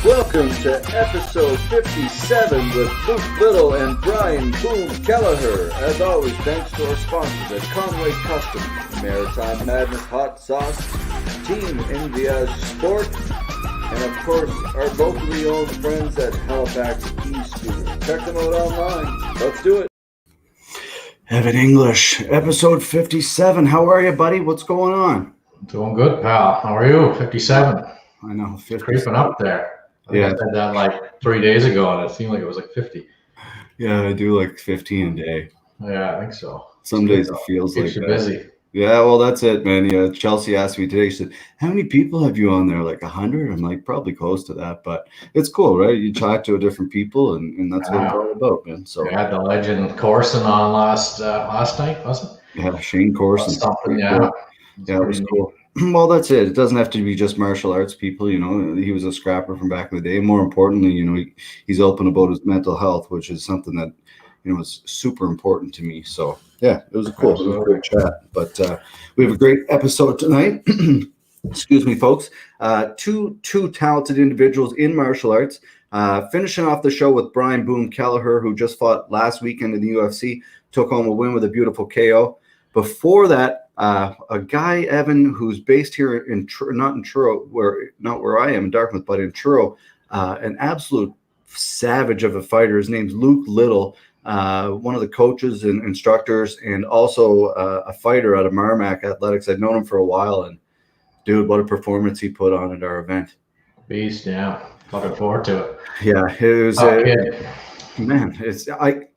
Welcome to episode 57 with Luke Little and Brian Boom Kelleher. As always, thanks to our sponsors at Conway Customs, Maritime Madness Hot Sauce, Team India's Sport, and of course, our locally owned friends at Halifax eScooter. Check them out online. Let's do it. Evan English, episode 57. How are you, buddy? What's going on? Doing good, pal. How are you? 57. I know, 50. Creeping up there. I think I said that like 3 days ago, and it seemed like it was like 50. Yeah, I do like 15 a day. Yeah, I think so. Some days it feels like you're that. Busy. Yeah, well, that's it, man. Yeah, Chelsea asked me today, she said, how many people have you on there? Like 100? I'm like, probably close to that, but it's cool, right? You talk to different people, and that's what it's all about, man. So we had the legend Corson on last night, wasn't it? Yeah, Shane Corson. Something, yeah. Cool. Yeah, it was cool. Well, that's it. It doesn't have to be just martial arts people. You know, he was a scrapper from back in the day. More importantly, you know, he's open about his mental health, which is something that, you know, is super important to me. So, yeah, it was a great chat. But we have a great episode tonight. Excuse me, folks. Two talented individuals in martial arts. Finishing off the show with Brian Boom Kelleher, who just fought last weekend in the UFC, took home a win with a beautiful KO. Before that, a guy, Evan, who's based here not where I am in Dartmouth, but in Truro, an absolute savage of a fighter. His name's Luke Little, one of the coaches and instructors, and also a fighter out of Marmac Athletics. I've known him for a while, and dude, what a performance he put on at our event. Beast, yeah. Looking forward to it. Yeah, it was. Man,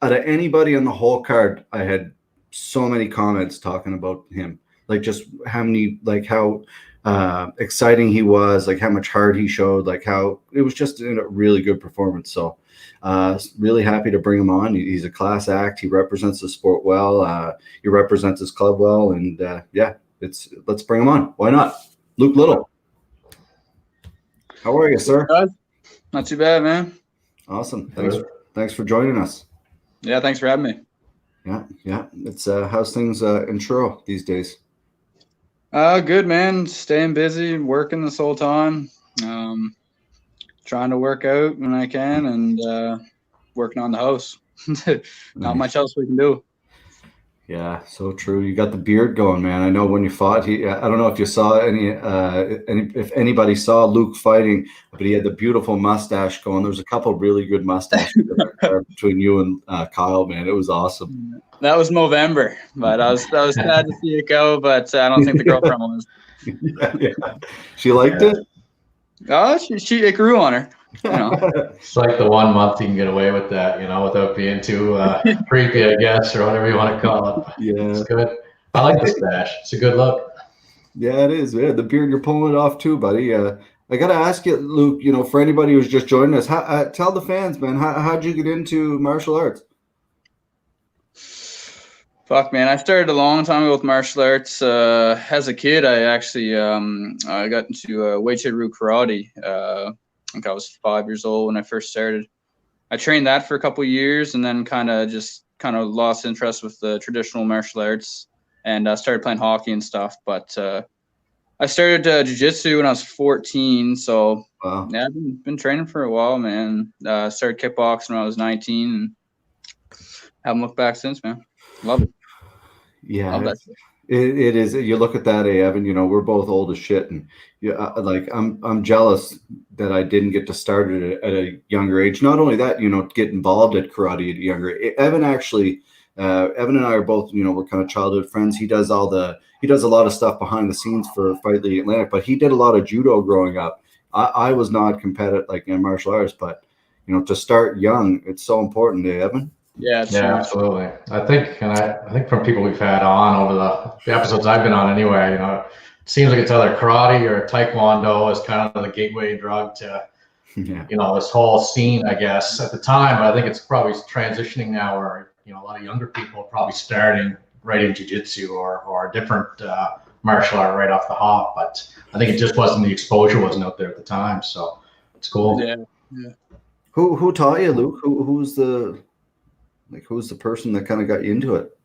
out of anybody on the whole card, I had so many comments talking about him, like just how exciting he was, like how much heart he showed, like how it was just a really good performance. So really happy to bring him on. He's a class act. He represents the sport well. He represents his club well, and let's bring him on. Why not? Luke Little, how are you, sir? Not too bad, man. Awesome. Thanks for joining us. Yeah, thanks for having me. Yeah. It's how's things in Truro these days? Good, man. Staying busy, working this whole time. Trying to work out when I can, and working on the house. Not much else we can do. Yeah, so true. You got the beard going, man. I know when you fought, I don't know if you saw if anybody saw Luke fighting, but he had the beautiful mustache going. There was a couple really good mustaches between you and Kyle, man. It was awesome. That was Movember, but I was sad to see it go, but I don't think the girlfriend was. Yeah. She liked it? Oh, it grew on her. You know. It's like the 1 month you can get away with that, you know, without being too creepy, I guess, or whatever you want to call it. Yeah, it's good. I like the stash. It's a good look. Yeah, it is. Yeah, the beard, you're pulling it off too, buddy. I got to ask you, Luke, you know, for anybody who's just joining us, tell the fans, man, how'd you get into martial arts? Fuck, man, I started a long time ago with martial arts. As a kid, I actually I got into Weight-Jitsu karate. I think I was 5 years old when I first started. I trained that for a couple of years, and then kind of lost interest with the traditional martial arts, and I started playing hockey and stuff. But I started jiu-jitsu when I was 14, so wow. Yeah, I've been training for a while, man. Started kickboxing when I was 19, and haven't looked back since, man. Love it. Yeah, it is. You look at that, Evan. You know, we're both old as shit, and I'm jealous that I didn't get to start it at a younger age. Not only that, you know, get involved at karate at a younger. Evan actually, Evan and I are both, you know, we're kind of childhood friends. He does a lot of stuff behind the scenes for Fight League Atlantic, but he did a lot of judo growing up. I was not competitive like in martial arts, but you know, to start young, it's so important, Evan. Yeah, absolutely. I think from people we've had on over the episodes I've been on anyway, you know, it seems like it's either karate or taekwondo is kind of the gateway drug to, you know, this whole scene, I guess, at the time. But I think it's probably transitioning now where, you know, a lot of younger people are probably starting right in jiu-jitsu or a different martial art right off the hop. But I think it just wasn't, the exposure wasn't out there at the time. So it's cool. Yeah. Who taught you, Luke? Who's the person that kind of got you into it?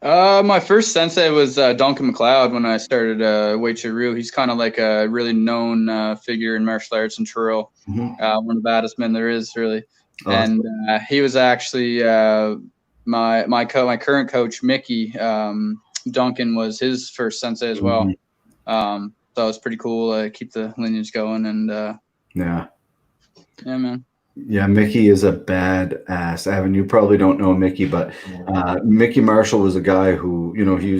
My first sensei was Duncan McLeod when I started Waichiru. He's kind of like a really known figure in martial arts in Truro. One of the baddest men there is, really. Awesome. And he was actually my current coach, Mickey. Duncan was his first sensei as well. So it was pretty cool. Keep the lineage going, and yeah, man. Yeah, Mickey is a badass. Evan, you probably don't know Mickey, but Mickey Marshall was a guy who, you know, he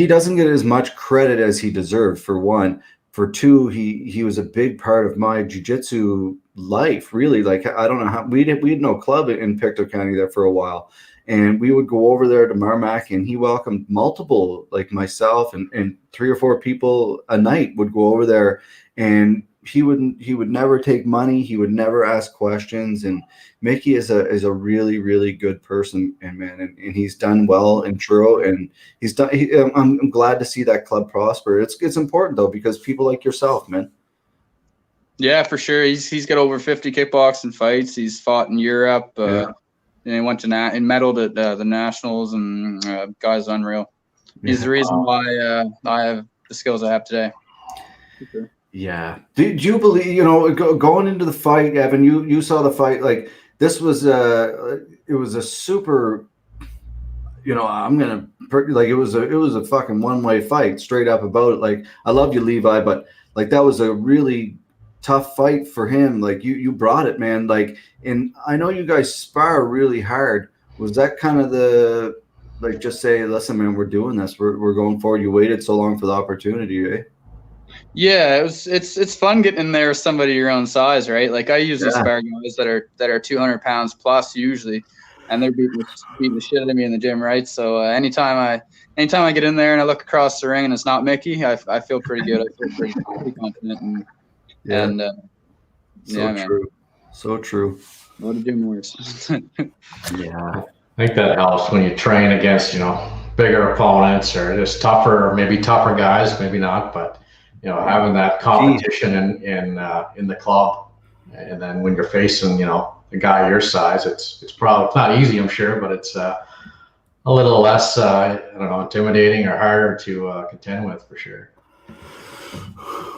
doesn't get as much credit as he deserved, for one. For two, he was a big part of my jiu-jitsu life, really. Like, I don't know how we had no club in Pictou County there for a while. And we would go over there to Marmac, and he welcomed multiple, like myself and 3 or 4 people a night would go over there, and he would never take money. He would never ask questions. And Mickey is a really, really good person, and man, and he's done well in Truro, and I'm glad to see that club prosper. It's important though, because people like yourself, man. Yeah, for sure. He's got over 50 kickboxing fights. He's fought in Europe. And he went to and medaled at the nationals, and guy's unreal. He's the reason why I have the skills I have today. Okay. Yeah. Do you believe, you know, going into the fight, Evan, you saw the fight, like this was it was a super, you know, it was a fucking one-way fight straight up about it. Like, I love you, Levi, but like that was a really tough fight for him. Like you brought it, man. Like, and I know you guys spar really hard. Was that kind of the, like, just say, listen, man, we're doing this. We're going forward. You waited so long for the opportunity, eh? Yeah, it's fun getting in there with somebody your own size, right? Like, I usually spar guys that are 200 pounds plus usually, and they're beating the shit out of me in the gym, right? So anytime I get in there and I look across the ring and it's not Mickey, I feel pretty good. I feel pretty confident, So true. So true. What to do more? Yeah. I think that helps when you train against, you know, bigger opponents or just tougher guys, maybe not, but you know, having that competition in the club, and then when you're facing, you know, a guy your size, it's probably not easy, I'm sure, but it's a little less, I don't know, intimidating or harder to contend with, for sure.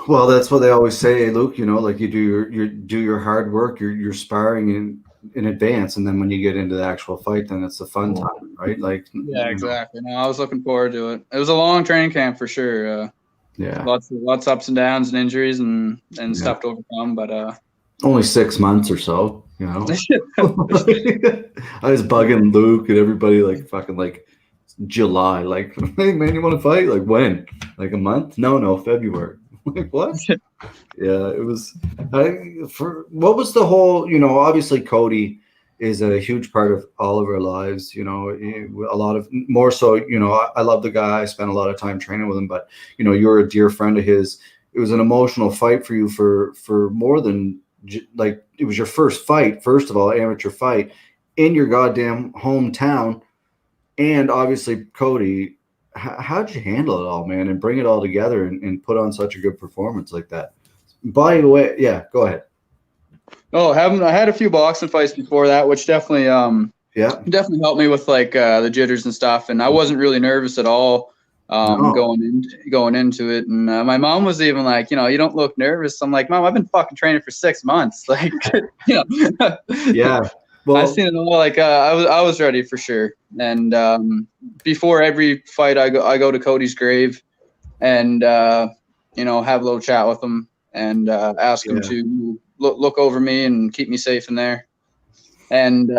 Well, that's what they always say, Luke. You know, like you do your hard work, you're sparring in advance, and then when you get into the actual fight, then it's the fun time, right? Like, yeah, exactly. No, I was looking forward to it. It was a long training camp for sure. Yeah, lots of ups and downs and injuries and stuff to overcome, but only 6 months or so, you know. I was bugging Luke and everybody like fucking like July, like, hey man, you want to fight? Like, when? Like a month? No, February. Like, what? Yeah, it was. What was the whole? You know, obviously Cody is a huge part of all of our lives. You know, a lot of more so. You know, I love the guy. I spent a lot of time training with him, but you know, you're a dear friend of his. It was an emotional fight for you for more than like, it was your first fight. First of all, amateur fight in your goddamn hometown, and obviously Cody. How'd you handle it all, man, and bring it all together and put on such a good performance like that? By the way, yeah, go ahead. Oh, I had a few boxing fights before that, which definitely definitely helped me with like the jitters and stuff, and I wasn't really nervous at all going into it. And my mom was even like, you know, you don't look nervous. I'm like, Mom, I've been fucking training for 6 months, like, you know. Yeah. Well, I've seen it all. Like, I was ready for sure. And before every fight, I go to Cody's grave, and you know, have a little chat with him, and ask him to look over me and keep me safe in there. And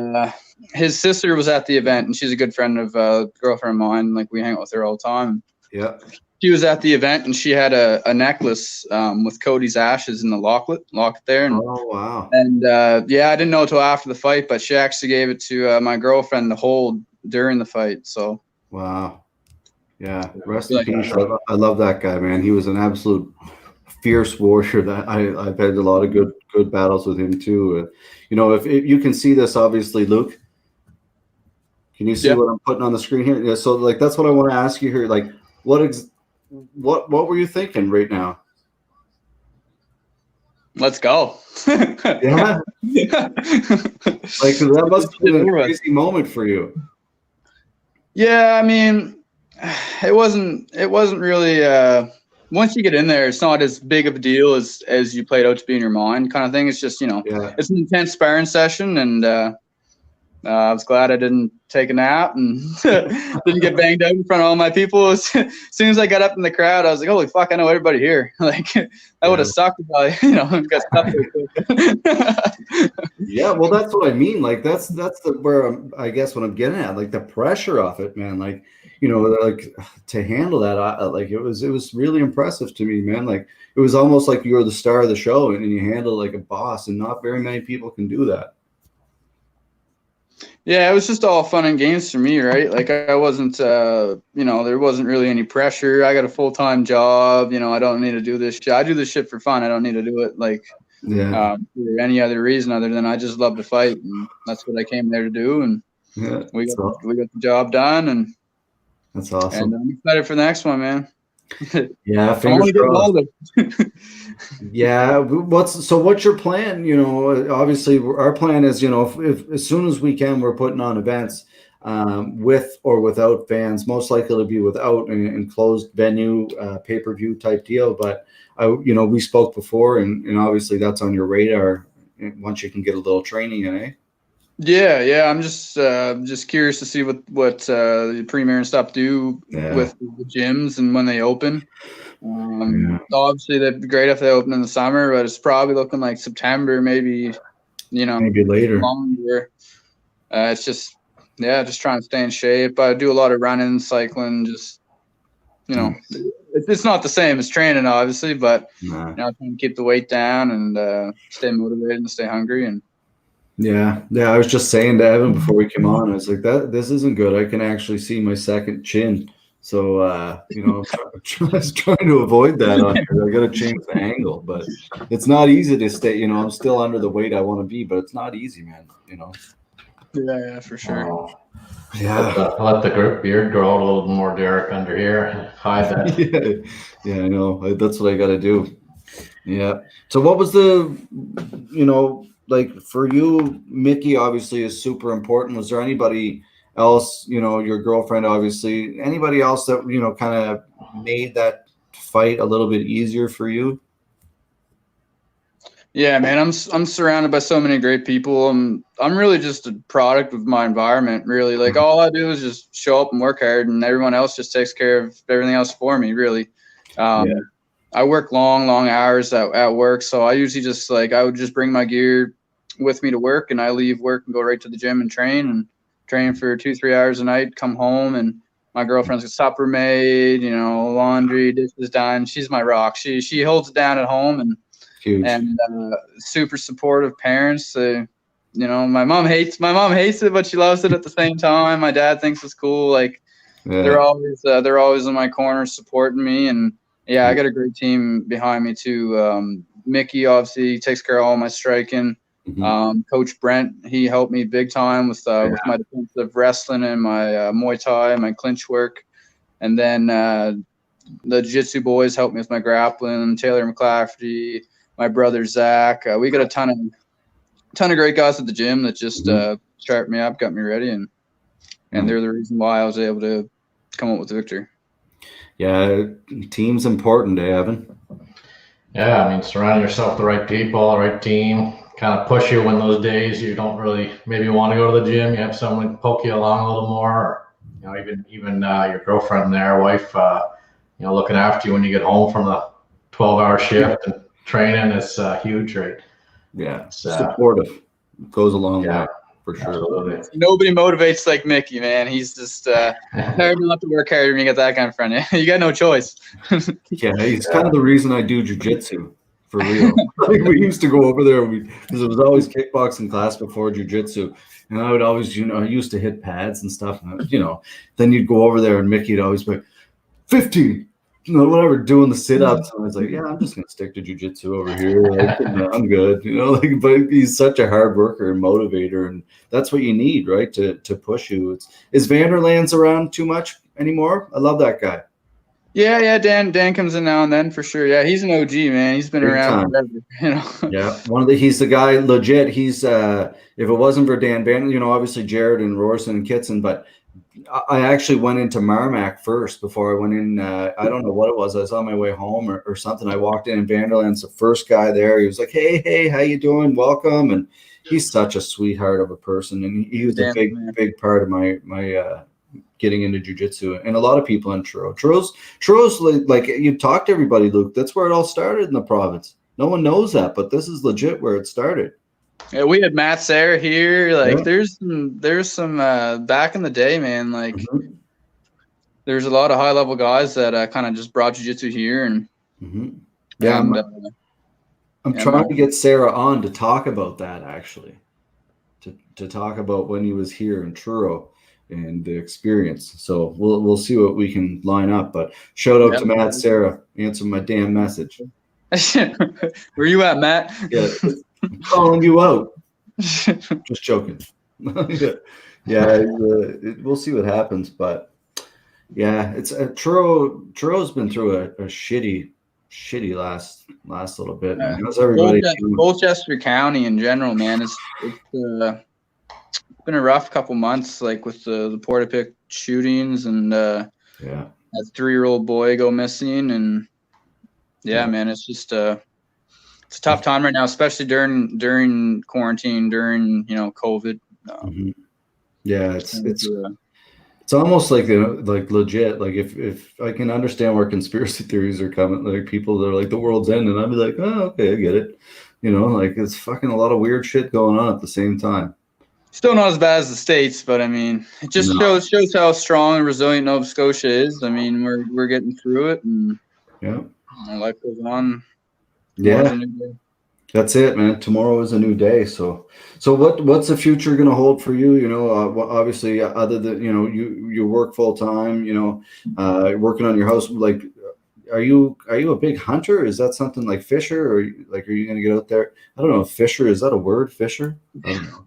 his sister was at the event, and she's a good friend of a girlfriend of mine. Like, we hang out with her all the time. Yeah. She was at the event, and she had a necklace with Cody's ashes in the locket there. And, oh, wow. And I didn't know until after the fight, but she actually gave it to my girlfriend to hold during the fight. So. Wow. Yeah. Rest in peace. I love that guy, man. He was an absolute fierce warrior. That I've had a lot of good battles with him too. You know, if you can see this, obviously, Luke. Can you see what I'm putting on the screen here? Yeah. So, like, that's what I want to ask you here. Like, what were you thinking right now? Let's go. Yeah. Like, that must have been a crazy moment for you. Yeah, I mean, it wasn't really once you get in there, it's not as big of a deal as you played out to be in your mind kind of thing. It's just, Yeah. it's an intense sparring session, and I was glad I didn't take a nap and didn't get banged out in front of all my people. As soon as I got up in the crowd, I was like, holy fuck, I know everybody here. Like, that would have sucked if I, got stuck there. Yeah, well, that's what I mean. Like, that's where I guess what I'm getting at, like the pressure of it, man. Like, like to handle that, like it was really impressive to me, man. Like, it was almost like you were the star of the show, and you handled it like a boss, and not very many people can do that. Yeah, it was just all fun and games for me, right? Like, I wasn't, there wasn't really any pressure. I got a full-time job. I don't need to do this shit. I do this shit for fun. I don't need to do it for any other reason other than I just love to fight, and that's what I came there to do. And we got the job done, and that's awesome. And I'm excited for the next one, man. Yeah, fingers crossed. Yeah. What's your plan? Obviously our plan is, if as soon as we can, we're putting on events with or without fans. Most likely to be without an enclosed venue, pay-per-view type deal. But we spoke before, and obviously that's on your radar once you can get a little training in, eh? Yeah. I'm just curious to see what the Premier and stuff do with the gyms and when they open. Obviously, that'd be great if they open in the summer, but it's probably looking like September, maybe later. Longer. It's just trying to stay in shape. I do a lot of running, cycling, just it's not the same as training, obviously, but trying to keep the weight down and stay motivated and stay hungry. And yeah, I was just saying to Evan before we came on, I was like, this isn't good. I can actually see my second chin. So, I'm trying to avoid that on here. I got to change the angle, but it's not easy to stay, I'm still under the weight I want to be, but it's not easy, man, Yeah, for sure. Let the beard grow out a little more, Derek, under here. Hide that. Yeah, I know. That's what I got to do. Yeah. So what was like for you, Mickey obviously is super important. Was there anybody else, your girlfriend, obviously, anybody else that, kind of made that fight a little bit easier for you? Yeah, man, I'm surrounded by so many great people. I'm really just a product of my environment, really. Like, all I do is just show up and work hard, and everyone else just takes care of everything else for me, really. I work long hours at work, so I usually just I would just bring my gear with me to work, and I leave work and go right to the gym and train for 2-3 hours a night, come home, and my girlfriend's got supper made, laundry, dishes done. She's my rock. She holds it down at home, and huge. And super supportive parents. My mom hates it, but she loves it at the same time. My dad thinks it's cool. They're always in my corner supporting me, and I got a great team behind me too. Mickey obviously takes care of all my striking. Mm-hmm. Coach Brent, he helped me big time with my defensive wrestling and my Muay Thai, my clinch work, and then the Jiu-Jitsu boys helped me with my grappling. Taylor McClafferty, my brother Zach. We got a ton of great guys at the gym that just sharpened me up, got me ready, and they're the reason why I was able to come up with the victory. Yeah, team's important, Evan. Yeah, I mean, surround yourself with the right people, the right team. Kind of push you when those days you don't really maybe want to go to the gym. You have someone poke you along a little more. Or, even your girlfriend there, wife, looking after you when you get home from the 12-hour shift and training is huge, right? Yeah, supportive. Goes a long way, for sure. Absolutely. Nobody motivates like Mickey, man. He's just hard enough to work hard when you get that kind of friend. You got no choice. Yeah, he's kind of the reason I do jiu-jitsu, for real. We used to go over there because it was always kickboxing class before jiu-jitsu, and I would always, I used to hit pads and stuff, and then you'd go over there and Mickey'd always be like, 15. Whatever, doing the sit-ups, and I was like, yeah, I'm just gonna stick to jiu-jitsu over here. I'm good, but he's such a hard worker and motivator, and that's what you need, right, to push you. Is Vanderlands around too much anymore? I love that guy. Yeah, Dan comes in now and then for sure. Yeah, he's an OG, man. He's been around forever, Yeah, he's the guy legit. He's if it wasn't for Dan Van, obviously Jared and Rorson and Kitson, but I actually went into Marmac first before I went in. I don't know what it was. I was on my way home or something. I walked in Vanderland's the first guy there. He was like, hey, how you doing? Welcome. And he's such a sweetheart of a person. And he was a big part of my getting into jiu-jitsu. And a lot of people in Truro's like you talk to everybody, Luke. That's where it all started in the province. No one knows that, but this is legit where it started. Yeah, we had Matt Sayre here. Like, there's some back in the day, man. Like, there's a lot of high level guys that kind of just brought jiu-jitsu here, and I'm trying to get Sarah on to talk about that actually, to talk about when he was here in Truro and the experience. So we'll see what we can line up. But shout out to Matt Sarah, answer my damn message. Where you at, Matt? Yeah. I'm calling you out. Just joking. We'll see what happens, but yeah, it's Truro's been through a shitty last little bit. Man. How's everybody? Colchester County in general, man, it's been a rough couple months, like with the Portapic shootings and that 3-year-old boy go missing, and man, it's just it's a tough time right now, especially during quarantine, during COVID. Yeah, it's almost like like legit. Like if I can understand where conspiracy theories are coming, like people that are like the world's end, and I'd be like, oh, okay, I get it. Like it's fucking a lot of weird shit going on at the same time. Still not as bad as the States, but I mean, it just shows how strong and resilient Nova Scotia is. I mean, we're getting through it, and life goes on. Yeah, that's it, man. Tomorrow is a new day. So what's the future going to hold for you? Obviously, other than you work full time. Working on your house. Like, are you a big hunter? Is that something like Fisher, or like are you going to get out there? I don't know. Fisher, is that a word? Fisher? I don't know.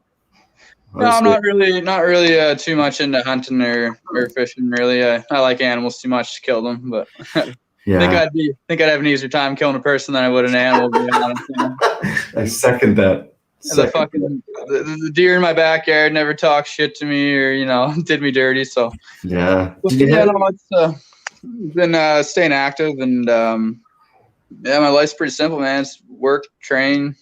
No, I'm not really too much into hunting or fishing. Really, I like animals too much to kill them, but. Yeah. I think I'd have an easier time killing a person than I would an animal. To be honest. I second that. The deer in my backyard never talked shit to me or did me dirty. So it's been staying active, and my life's pretty simple, man. It's work, train,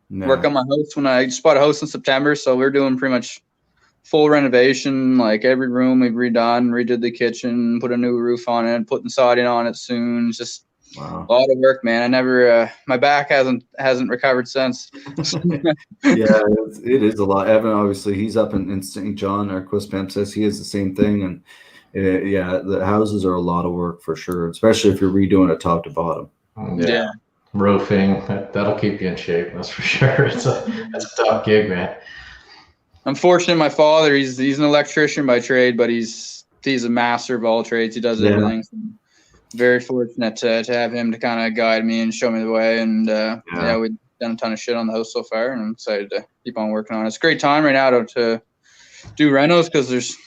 work on my house. When I just bought a house in September, so we're doing pretty much full renovation, like every room we've redid the kitchen, put a new roof on it, putting siding on it soon. It's just a lot of work, man. I never, my back hasn't recovered since. Yeah, it is a lot. Evan, obviously, he's up in St. John, or Quispamp says he has the same thing. And the houses are a lot of work for sure, especially if you're redoing it top to bottom. Yeah. Roofing, that'll keep you in shape. That's for sure. It's a tough gig, man. I'm fortunate. My father, he's an electrician by trade, but he's a master of all trades. He does everything. So very fortunate to have him to kind of guide me and show me the way. And we've done a ton of shit on the house so far, and I'm excited to keep on working on it. It's a great time right now to do renos because there's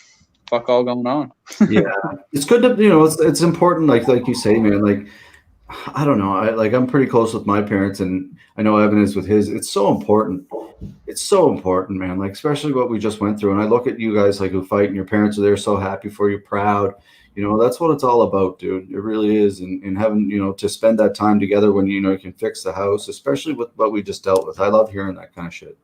fuck all going on. Yeah, it's good to it's important. Like you say, man. Like I don't know. I'm pretty close with my parents, and I know Evan is with his. It's so important. It's so important, man. Like, especially what we just went through. And I look at you guys like who fight, and your parents are there so happy for you, proud. That's what it's all about, dude. It really is. And having, to spend that time together when, you can fix the house, especially with what we just dealt with. I love hearing that kind of shit.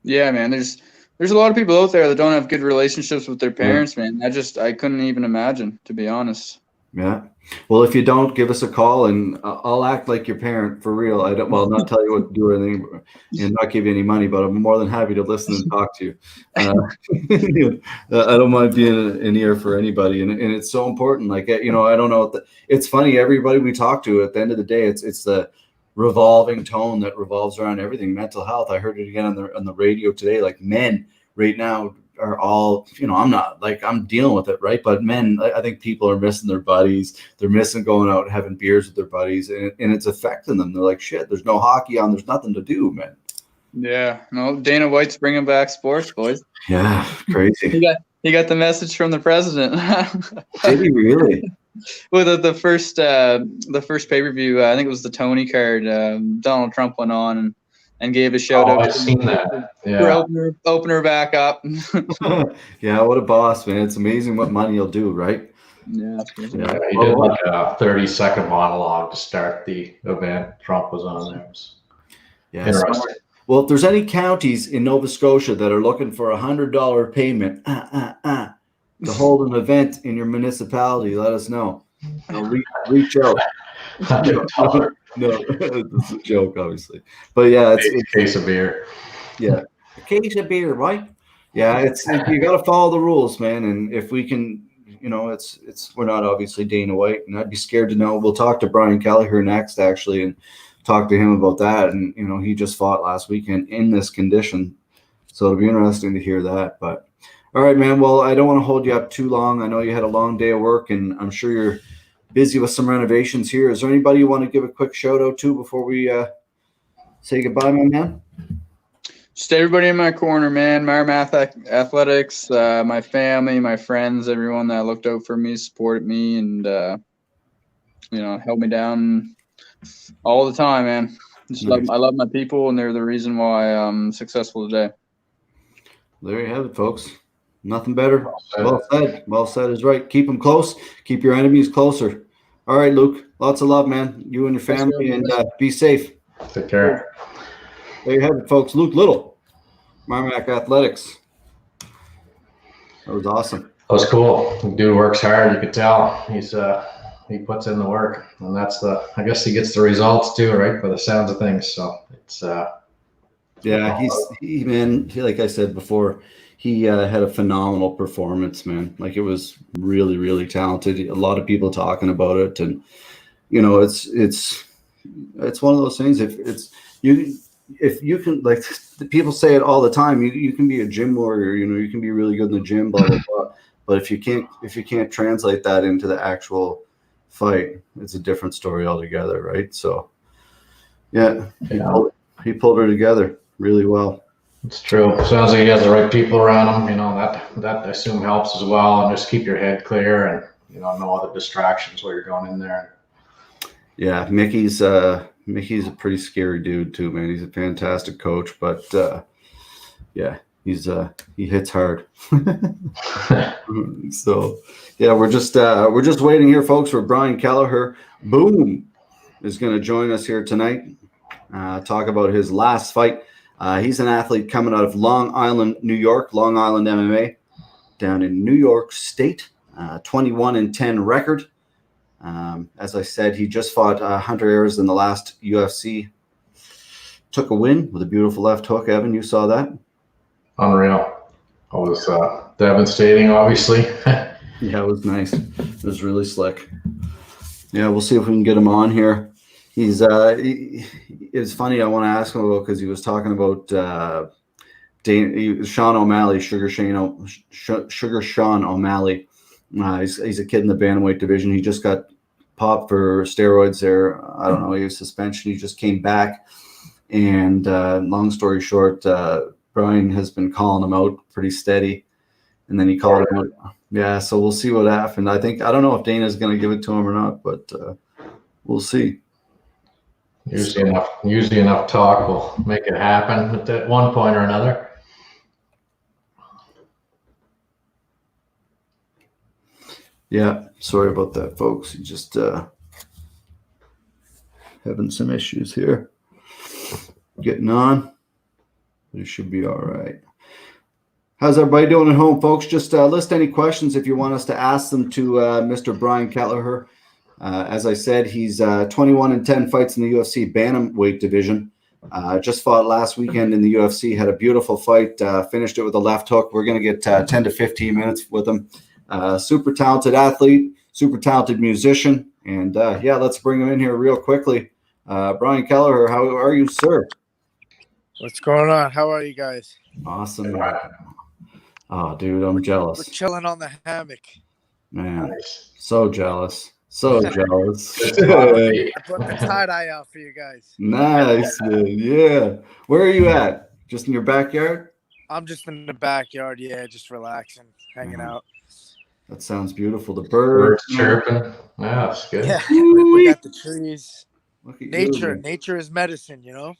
Yeah, man. There's a lot of people out there that don't have good relationships with their parents, man. I couldn't even imagine, to be honest. Yeah. Well, if you don't, give us a call, and I'll act like your parent for real. Not tell you what to do or anything, and not give you any money, but I'm more than happy to listen and talk to you. I don't mind being an ear for anybody, and it's so important. Like, I don't know. It's funny. Everybody we talk to, at the end of the day, it's the revolving tone that revolves around everything. Mental health. I heard it again on the radio today. Like, men right now are all, I'm dealing with it, right? But men, I think people are missing their buddies. They're missing going out and having beers with their buddies, and it's affecting them. They're like, shit, there's no hockey on. There's nothing to do, man. Yeah, no, Dana White's bringing back sports, boys. Yeah, crazy. he got the message from the president. Did he really? Well, the first pay-per-view, I think it was the Tony card. Donald Trump went on and and gave a shout out I've to seen me that. for Yeah. opening her back up. Yeah, what a boss, man. It's amazing what money will do, right? Yeah. Yeah, he did like a 30-second monologue to start the event. Trump was on there. It was Yeah. interesting. Well, if there's any counties in Nova Scotia that are looking for $100 payment to hold an event in your municipality, let us know. Reach out. $100. No, it's a joke, obviously. But yeah, it's A case of beer. yeah, a case of beer, right? Yeah, you got to follow the rules, man. And if we can, we're not obviously Dana White, and I'd be scared to know. We'll talk to Brian Kelleher next, actually, and talk to him about that. And he just fought last weekend in this condition, so it'll be interesting to hear that. But all right, man. Well, I don't want to hold you up too long. I know you had a long day of work, and I'm sure you're busy with some renovations here. Is there anybody you want to give a quick shout out to before we say goodbye, my man? Just everybody in my corner, man. Marmac Athletics, my family, my friends, everyone that looked out for me, supported me, and held me down all the time, man. I love my people, and they're the reason why I'm successful today. There you have it, folks. Nothing better. Well said. Well said is right. Keep them close. Keep your enemies closer. All right, Luke. Lots of love, man. You and your family, and be safe. Take care. There you have it, folks. Luke Little, Marmac Athletics. That was awesome. That was cool. The dude works hard. You could tell he puts in the work, and I guess he gets the results too, right? By the sounds of things. So it's yeah. Man. Like I said before, he had a phenomenal performance, man. Like, it was really, really talented. A lot of people talking about it, and it's one of those things. If you can, like, the people say it all the time, you can be a gym warrior, you can be really good in the gym, blah blah blah. But if you can't translate that into the actual fight, it's a different story altogether, right? So yeah. He pulled her together really well. It's true. Sounds like he has the right people around him. That I assume helps as well. And just keep your head clear, and no other distractions while you're going in there. Yeah, Mickey's a pretty scary dude too, man. He's a fantastic coach, but yeah, he hits hard. So yeah, we're just waiting here, folks, for Brian Kelleher. Boom is going to join us here tonight. Talk about his last fight. He's an athlete coming out of Long Island, New York, Long Island MMA, down in New York State. 21-10 record. As I said, he just fought Hunter Ayers in the last UFC. Took a win with a beautiful left hook. Evan, you saw that? Unreal. It was devastating, obviously. Yeah, it was nice. It was really slick. Yeah, we'll see if we can get him on here. It's funny. I want to ask him about, because he was talking about Sean O'Malley, Sugar Sean O'Malley. He's a kid in the bantamweight division. He just got popped for steroids there. I don't know. He was suspension. He just came back. And long story short, Brian has been calling him out pretty steady. And then he called him out. Yeah, so we'll see what happened. I don't know if Dana's going to give it to him or not, but we'll see. Usually enough talk will make it happen at one point or another. Yeah, sorry about that, folks. You just having some issues here. Getting on. But it should be all right. How's everybody doing at home, folks? Just list any questions if you want us to ask them to Mr. Brian Kelleher. As I said, he's 21-10 fights in the UFC Bantamweight division. Just fought last weekend in the UFC. Had a beautiful fight. Finished it with a left hook. We're going to get 10 to 15 minutes with him. Super talented athlete, super talented musician. And yeah, let's bring him in here real quickly. Brian Kelleher, how are you, sir? What's going on? How are you guys? Awesome. Oh, dude, I'm jealous. We're chilling on the hammock. Man, so jealous. So jealous. I put the tie-dye out for you guys. Nice, man. Yeah. Where are you at? Just in your backyard? I'm just in the backyard, yeah, just relaxing, hanging out. That sounds beautiful. The Birds chirping. Yeah, that's good. Yeah, we got the trees. Look at Nature, you. nature is medicine, you know?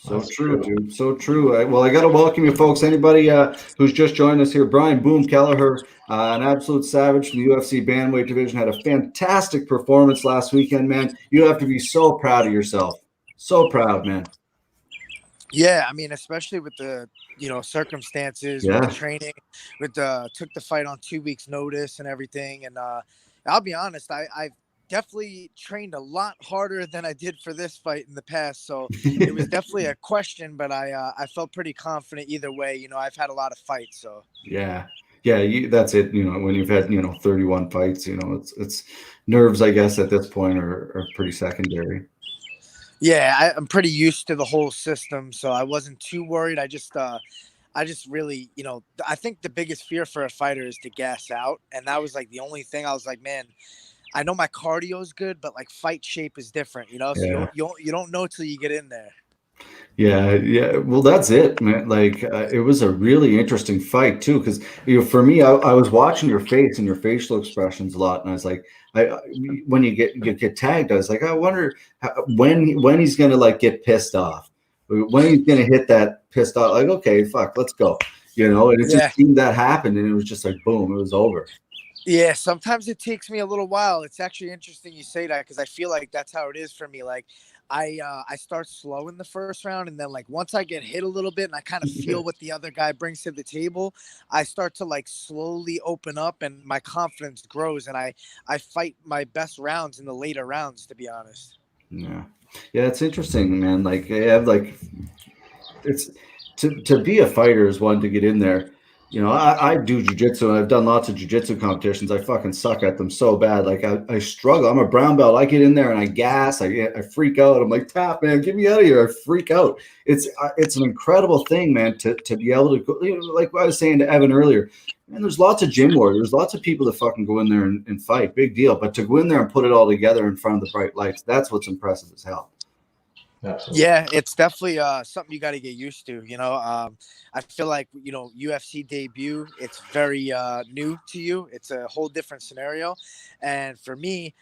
So true, dude. So true. Well, I got to welcome you, folks. Anybody who's just joined us here, Brian Boom Kelleher, an absolute savage from the UFC Bantamweight division, had a fantastic performance last weekend, man. You have to be so proud of yourself. So proud, man. Yeah, I mean, especially with the circumstances, with the Yeah. training, with the took the fight on 2 weeks notice and everything. And I'll be honest, I've definitely trained a lot harder than I did for this fight in the past. So it was definitely a question, but I felt pretty confident either way. I've had a lot of fights, so Yeah. That's it. When you've had 31 fights, it's nerves, I guess, at this point are pretty secondary. yeah, I'm pretty used to the whole system, so I wasn't too worried. I just really, I think the biggest fear for a fighter is to gas out, and that was like the only thing. I was like, man, I know my cardio is good, but like fight shape is different, So Yeah. you don't know till you get in there. Yeah. Well, that's it, man. Like, it was a really interesting fight too, because for me, I was watching your face and your facial expressions a lot, and I was like, when you get tagged, I was like, I wonder when he's gonna like get pissed off, when he's gonna hit that pissed off. Like, okay, fuck, let's go, and it just seemed that happened, and it was just like, boom, it was over. Yeah, sometimes it takes me a little while. It's actually interesting you say that because I feel like that's how it is for me. Like I start slow in the first round, and then like once I get hit a little bit and I kind of feel what the other guy brings to the table, I start to like slowly open up and my confidence grows, and I fight my best rounds in the later rounds, to be honest. Yeah, it's interesting, man. Like, I have it's to be a fighter is one to get in there. I do jujitsu, and I've done lots of jujitsu competitions. I fucking suck at them so bad. Like, I struggle. I'm a brown belt. I get in there and I gas. I freak out. I'm like, Tap, man, get me out of here. I freak out. It's an incredible thing, man, to be able to go. Like I was saying to Evan earlier, man, there's lots of gym warriors. There's lots of people that fucking go in there and fight. Big deal. But to go in there and put it all together in front of the bright lights, that's what's impressive as hell. Absolutely. Yeah, it's definitely something you got to get used to. I feel like UFC debut. It's very new to you. It's a whole different scenario, and for me,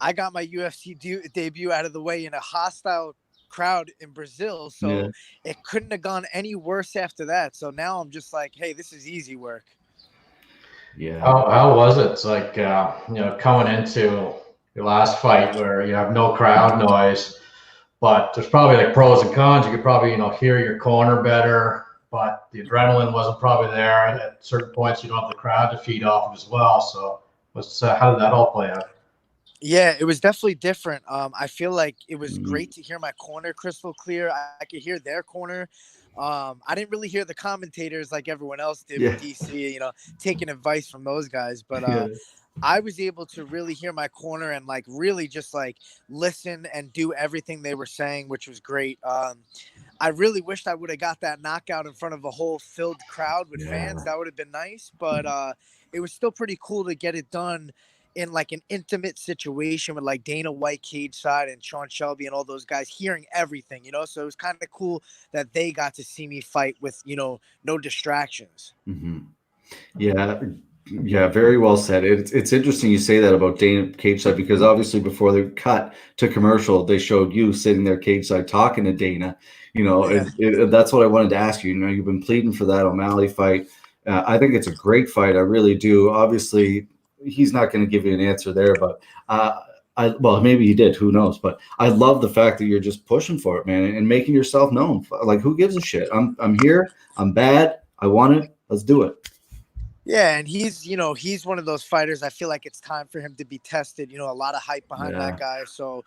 I got my UFC debut out of the way in a hostile crowd in Brazil, so it couldn't have gone any worse after that. So now I'm just like, hey, this is easy work. Yeah. How was it? It's like coming into your last fight where you have no crowd noise. But there's probably like pros and cons. You could probably, hear your corner better, but the adrenaline wasn't probably there. And at certain points, you don't have the crowd to feed off of as well. So how did that all play out? Yeah, it was definitely different. I feel like it was great to hear my corner crystal clear. I could hear their corner. I didn't really hear the commentators like everyone else did with DC, taking advice from those guys. But I was able to really hear my corner and like really just like listen and do everything they were saying, which was great. I really wished I would have got that knockout in front of a whole filled crowd with fans. That would have been nice, but it was still pretty cool to get it done in like an intimate situation with like Dana White cage side and Sean Shelby and all those guys hearing everything, so it was kind of cool that they got to see me fight with, no distractions. Mm-hmm. Yeah, very well said. It's interesting you say that about Dana cage side, because obviously before they cut to commercial, they showed you sitting there cage side talking to Dana. That's what I wanted to ask you. You've been pleading for that O'Malley fight. I think it's a great fight. I really do. Obviously, he's not going to give you an answer there, but well, maybe he did. Who knows? But I love the fact that you're just pushing for it, man, and making yourself known. Like, who gives a shit? I'm here. I'm bad. I want it. Let's do it. Yeah, and he's one of those fighters. I feel like it's time for him to be tested. A lot of hype behind that guy. So,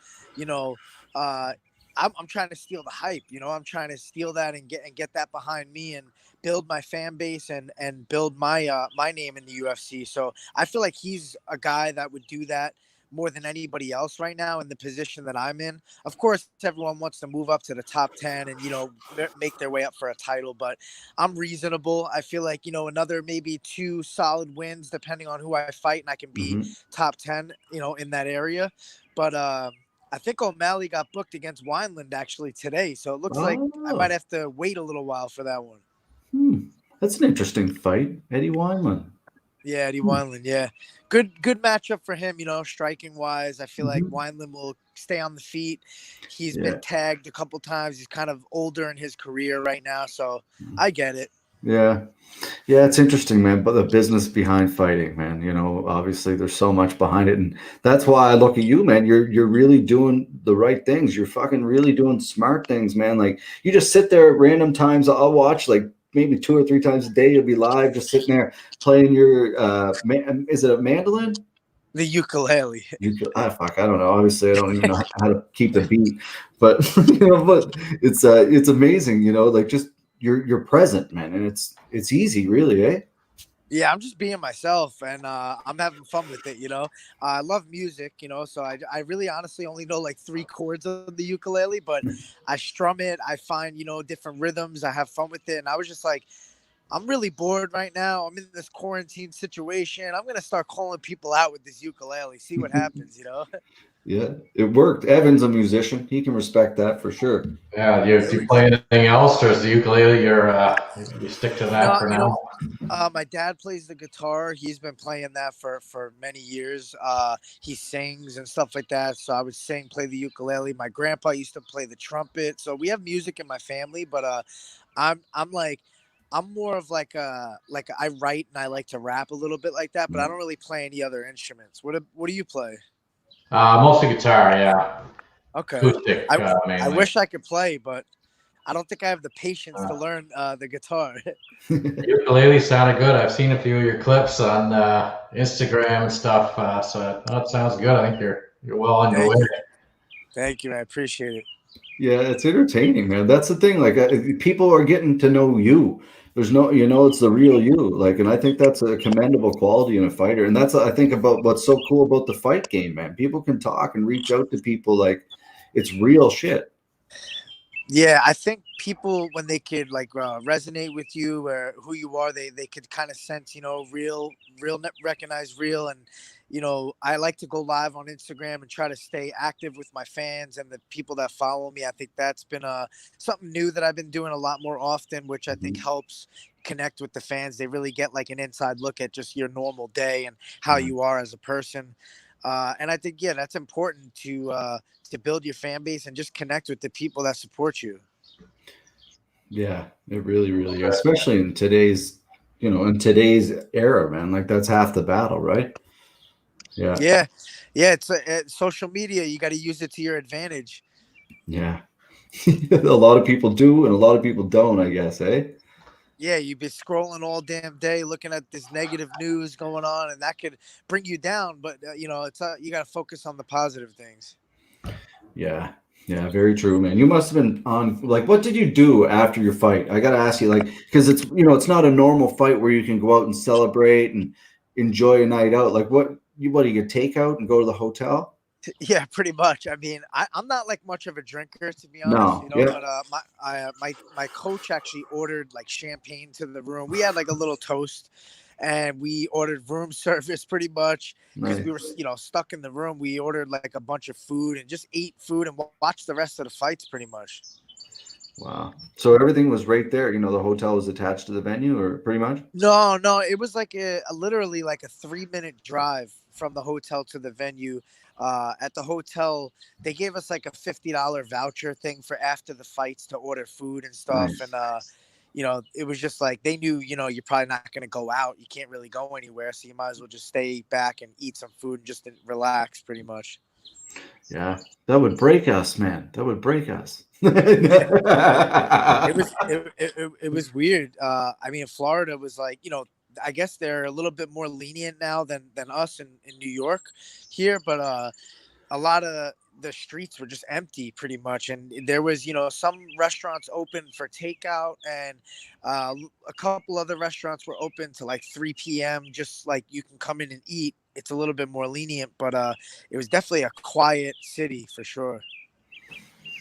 I'm trying to steal the hype. I'm trying to steal that and get that behind me and build my fan base and build my my name in the UFC. So I feel like he's a guy that would do that more than anybody else right now in the position that I'm in. Of course, everyone wants to move up to the top 10 and, make their way up for a title, but I'm reasonable. I feel like, another maybe 2 solid wins, depending on who I fight, and I can be top 10, in that area. But, I think O'Malley got booked against Wineland actually today. So it looks like I might have to wait a little while for that one. That's an interesting fight. Eddie Wineland. Yeah, Eddie Wineland. Yeah, good matchup for him. Striking wise, I feel like Wineland will stay on the feet. He's been tagged a couple times. He's kind of older in his career right now, so I get it. Yeah. Yeah, it's interesting, man. But the business behind fighting, man, obviously there's so much behind it. And that's why I look at you, man. You're really doing the right things. You're fucking really doing smart things, man. Like you just sit there at random times. I'll watch like maybe 2 or 3 times a day. You'll be live, just sitting there playing your is it a mandolin? The ukulele. Fuck, I don't know. Obviously, I don't even know how to keep the beat, but but it's amazing, like just you're present, man, and it's easy, really, eh? Yeah, I'm just being myself, and I'm having fun with it. I love music, so I really honestly only know like 3 chords of the ukulele, but I strum it. I find different rhythms. I have fun with it, and I was just like, I'm really bored right now. I'm in this quarantine situation. I'm gonna start calling people out with this ukulele, see what happens. Yeah, it worked. Evan's a musician. He can respect that for sure. Yeah, do you play anything else, or is the ukulele you stick to that for now? My dad plays the guitar. He's been playing that for many years. He sings and stuff like that. So I would sing, play the ukulele. My grandpa used to play the trumpet. So we have music in my family, but I'm more of like I write and I like to rap a little bit like that, but I don't really play any other instruments. What do you play? Mostly guitar, yeah. Okay. Acoustic, mainly. I wish I could play, but I don't think I have the patience to learn the guitar. Ukulele sounded good. I've seen a few of your clips on Instagram and stuff, so that sounds good. I think you're well on your way. Thank you, I appreciate it. Yeah, it's entertaining, man. That's the thing. Like people are getting to know you. There's no, it's the real you. Like, and I think that's a commendable quality in a fighter. And that's I think about what's so cool about the fight game, man. People can talk and reach out to people like it's real shit. Yeah, I think people when they could resonate with you or who you are, they could kind of sense, real, recognize real. And, I like to go live on Instagram and try to stay active with my fans and the people that follow me. I think that's been something new that I've been doing a lot more often, which I think helps connect with the fans. They really get like an inside look at just your normal day and how you are as a person. And I think, that's important to build your fan base and just connect with the people that support you. Yeah, it really, really is. Especially in today's era, man. Like that's half the battle, right? Yeah. It's social media. You got to use it to your advantage. Yeah. A lot of people do and a lot of people don't, I guess, eh? Yeah, you've been scrolling all damn day looking at this negative news going on, and that could bring you down. But it's you got to focus on the positive things. Yeah, very true, man. You must have been on. Like, what did you do after your fight? I gotta ask you, like, because it's it's not a normal fight where you can go out and celebrate and enjoy a night out. Like, what do you get takeout and go to the hotel? Yeah, pretty much. I mean, I'm not like much of a drinker, to be honest. But my coach actually ordered like champagne to the room. We had like a little toast, and we ordered room service pretty much because we were stuck in the room. We ordered like a bunch of food and just ate food and watched the rest of the fights pretty much. Wow. So everything was right there. The hotel was attached to the venue, or pretty much? No, it was like literally like a 3-minute drive from the hotel to the venue. At the hotel, they gave us like a $50 voucher thing for after the fights to order food and stuff. Nice. And, it was just like they knew, you're probably not going to go out. You can't really go anywhere. So you might as well just stay back and eat some food and just relax pretty much. Yeah, that would break us, man. That would break us. It was weird. I mean, Florida was like, I guess they're a little bit more lenient now than us in New York here, but a lot of the streets were just empty pretty much, and there was some restaurants open for takeout, and a couple other restaurants were open to like 3 p.m. just like you can come in and eat. It's a little bit more lenient, but it was definitely a quiet city for sure.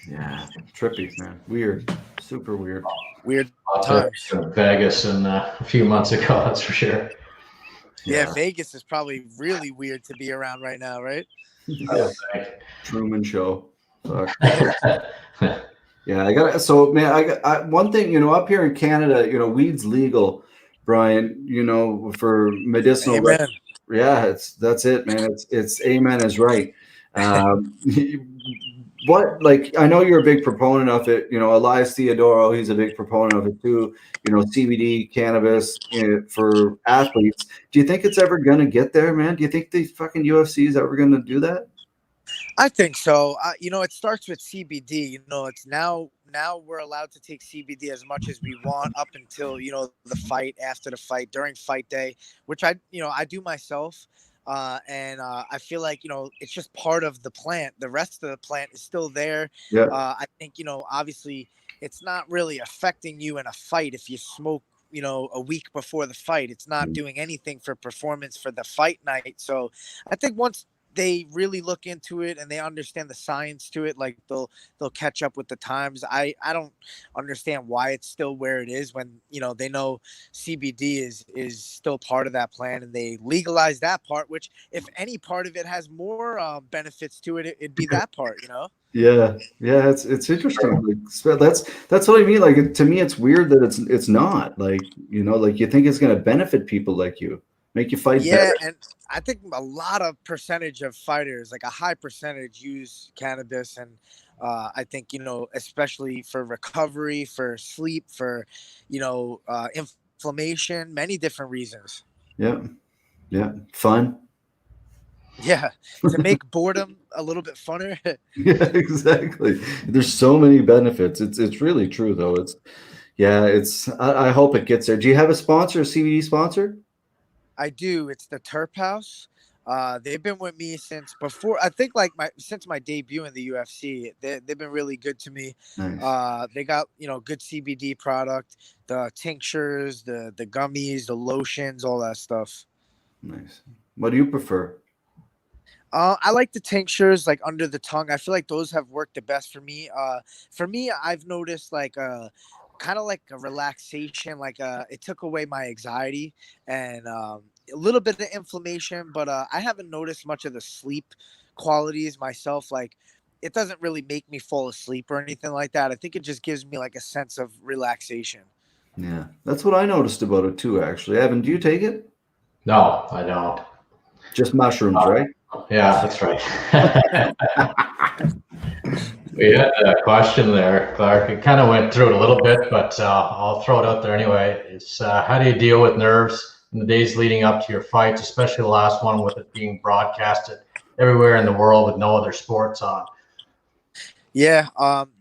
Yeah, trippy, man. Weird, super weird. Weird times. Vegas and a few months ago, that's for sure. Yeah, Vegas is probably really weird to be around right now, right? Yeah. Truman Show. Fuck. Yeah, I got. So, man, I one thing, up here in Canada, weed's legal, Brian, for medicinal, Amen. yeah, that's it, man. It's amen is right. Um, what, like, I know you're a big proponent of it. Elias Theodoro, he's a big proponent of it too. CBD cannabis, for athletes. Do you think it's ever gonna get there, man? Do you think the fucking UFC is ever gonna do that? I think so. It starts with CBD. It's now we're allowed to take CBD as much as we want up until the fight, after the fight, during fight day, which I do myself. And I feel like it's just part of the plant. The rest of the plant is still there. Yeah. I think obviously it's not really affecting you in a fight if you smoke a week before the fight. It's not doing anything for performance for the fight night. So I think once they really look into it and they understand the science to it, like they'll catch up with the times. I don't understand why it's still where it is when they know CBD is still part of that plan, and they legalize that part, which if any part of it has more benefits to it, it'd be that part. Yeah, yeah, it's interesting. Like, that's what I mean. Like, to me, it's weird that it's not like, like, you think it's gonna benefit people like you, make you fight Yeah, better. and I think a lot of percentage of fighters, like a high percentage, use cannabis, and I think especially for recovery, for sleep, for inflammation, many different reasons. Yeah, yeah, fun. Yeah, to make boredom a little bit funner. Yeah, exactly. There's so many benefits. It's really true though. I hope it gets there. Do you have a sponsor, a CBD sponsor? I do. It's the Terp House. They've been with me since before. I think like since my debut in the UFC. They've been really good to me. Nice, They got good CBD product, the tinctures, the gummies, the lotions, all that stuff. nice. What do you prefer? I like the tinctures, like under the tongue. I feel like those have worked the best for me. For me, I've noticed like kind of like a relaxation. Like it took away my anxiety and a little bit of inflammation, but I haven't noticed much of the sleep qualities myself. Like it doesn't really make me fall asleep or anything like that. I think it just gives me like a sense of relaxation. Yeah, that's what I noticed about it too. Actually, Evan, do you take it? No, I don't. Just mushrooms, right? Yeah, that's right. We had a question there, Clark. You kind of went through it a little bit, but I'll throw it out there anyway. It's how do you deal with nerves in the days leading up to your fights, especially the last one with it being broadcasted everywhere in the world with no other sports on? Yeah,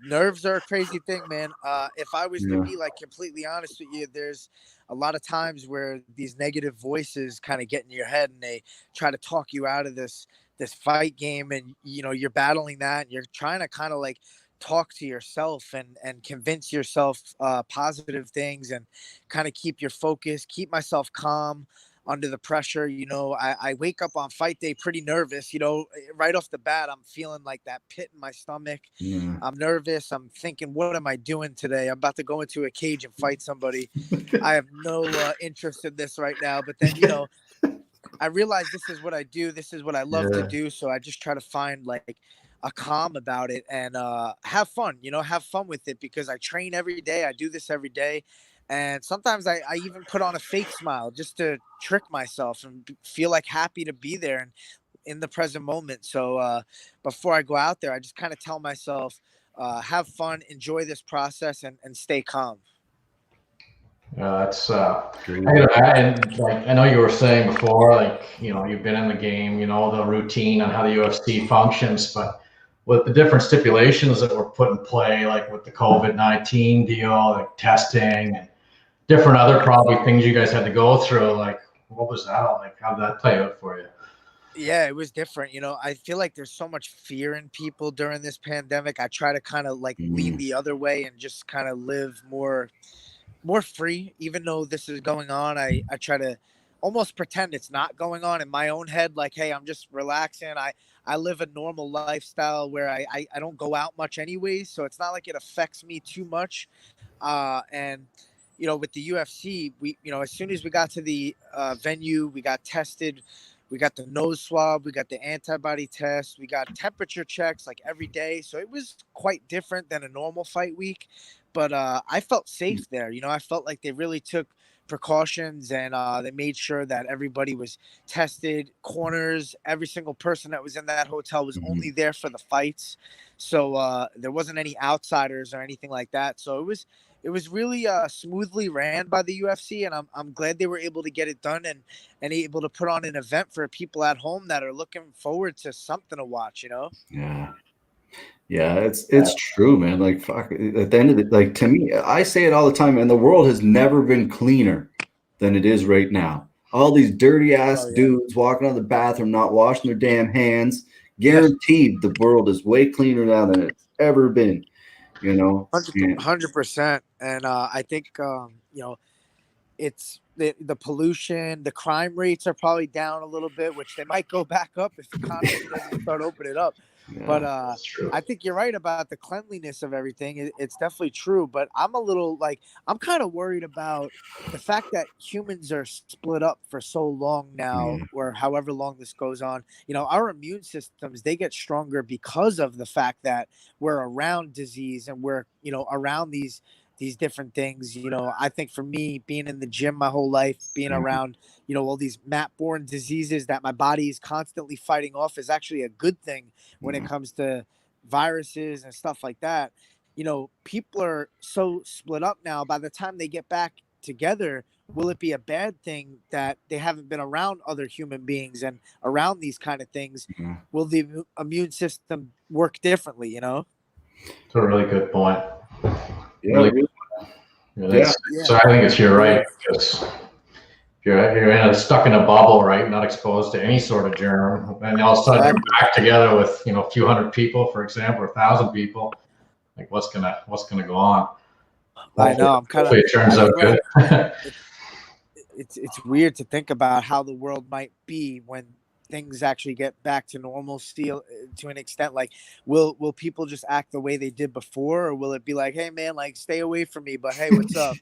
nerves are a crazy thing, man. If I was to Yeah, be like completely honest with you, there's a lot of times where these negative voices kind of get in your head and they try to talk you out of this fight game, and you're battling that, and you're trying to kind of like talk to yourself and convince yourself positive things, and kind of keep your focus, keep myself calm under the pressure. I wake up on fight day pretty nervous. Right off the bat, I'm feeling like that pit in my stomach. yeah. I'm nervous. I'm thinking, what am I doing today? I'm about to go into a cage and fight somebody. I have no interest in this right now. But then, I realize this is what I do. This is what I love to Yeah, do. So I just try to find like a calm about it and have fun, have fun with it, because I train every day. I do this every day. And sometimes I even put on a fake smile just to trick myself and feel like happy to be there and in the present moment. So before I go out there, I just kind of tell myself, have fun, enjoy this process, and stay calm. That's great. and like I know you were saying before, like you've been in the game, the routine on how the UFC functions, but with the different stipulations that were put in play, like with the COVID-19 deal, like testing and different other probably things you guys had to go through, like what was that all like? How did that play out for you? Yeah, it was different. I feel like there's so much fear in people during this pandemic. I try to kind of like lean Mm, the other way and just kind of live more free. Even though this is going on, I try to almost pretend it's not going on in my own head, like, hey, I'm just relaxing. I live a normal lifestyle where I don't go out much anyways, so it's not like it affects me too much. And with the UFC, we as soon as we got to the venue, we got tested. We got the nose swab, we got the antibody test, we got temperature checks like every day. So it was quite different than a normal fight week, but I felt safe there. I felt like they really took precautions, and they made sure that everybody was tested. Corners, every single person that was in that hotel was Mhm. only there for the fights, so there wasn't any outsiders or anything like that. So it was really smoothly ran by the UFC, and I'm glad they were able to get it done and able to put on an event for people at home that are looking forward to something to watch. Yeah. Yeah, it's true, man. Like, fuck, at the end of it, like, to me, I say it all the time, and the world has never been cleaner than it is right now. All these dirty ass Oh yeah, dudes walking out of the bathroom, not washing their damn hands. yeah. Guaranteed, the world is way cleaner now than it's ever been. You know, and 100%. And I think it's the pollution, the crime rates are probably down a little bit, which they might go back up if the economy doesn't start opening up. But yeah, That's true. I think you're right about the cleanliness of everything. It's definitely true. But I'm a little I'm kind of worried about the fact that humans are split up for so long now, yeah, or however long this goes on. Our immune systems, they get stronger because of the fact that we're around disease and we're, around these different things. I think for me, being in the gym my whole life, being yeah, around, all these mat-borne diseases that my body is constantly fighting off is actually a good thing when it yeah. comes to viruses and stuff like that. People are so split up now. By the time they get back together, will it be a bad thing that they haven't been around other human beings and around these kind of things? Yeah. Will the immune system work differently? It's a really good point. Yeah, Really, really, yeah, that's, Yeah. so I think it's you're It right, is. because you're stuck in a bubble, right? Not exposed to any sort of germ, and all of a sudden you're Exactly. back together with a few hundred people, for example, or 1,000 people. Like, what's gonna go on? I Hopefully, know. I'm kind of. hopefully it turns I out feel good. like it's weird to think about how the world might be when things actually get back to normalcy to an extent. Like, will people just act the way they did before, or will it be like, hey man, like stay away from me, but hey, what's up?